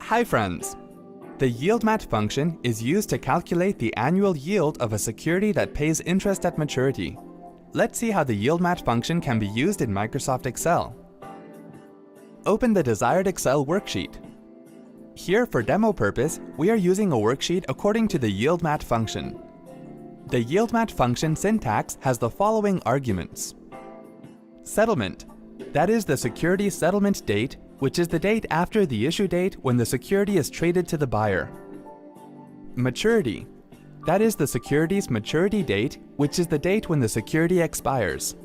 Hi friends! The YIELDMAT function is used to calculate the annual yield of a security that pays interest at maturity. Let's see how the YIELDMAT function can be used in Microsoft Excel. Open the desired Excel worksheet. Here, for demo purpose, we are using a worksheet according to the YIELDMAT function. The YIELDMAT function syntax has the following arguments. Settlement, that is the security settlement date, which is the date after the issue date when the security is traded to the buyer. Maturity, that is the security's maturity date, which is the date when the security expires.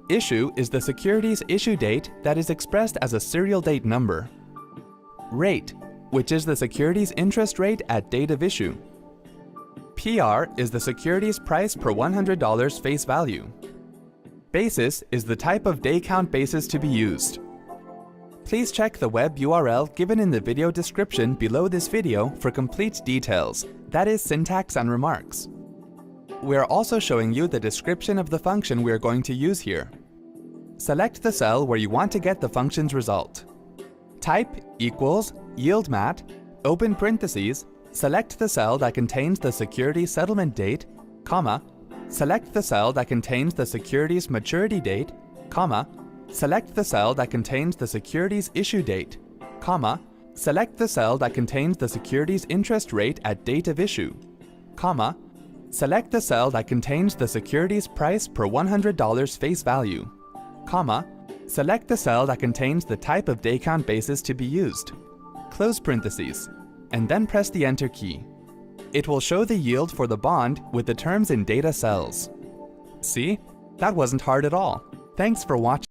Issue is the security's issue date that is expressed as a serial date number. Rate, which is the security's interest rate at date of issue. PR is the security's price per $100 face value. Basis is the type of day count basis to be used. Please check the web URL given in the video description below this video for complete details, that is syntax and remarks. We are also showing you the description of the function we are going to use here. Select the cell where you want to get the function's result. Type equals YIELDMAT, open parentheses, select the cell that contains the security settlement date, comma, select the cell that contains the security's maturity date, comma, select the cell that contains the security's issue date, comma, select the cell that contains the security's interest rate at date of issue, comma, select the cell that contains the security's price per $100 face value, comma, select the cell that contains the type of day count basis to be used, close parentheses, and then press the Enter key. It will show the yield for the bond with the terms in data cells. See? That wasn't hard at all. Thanks for watching.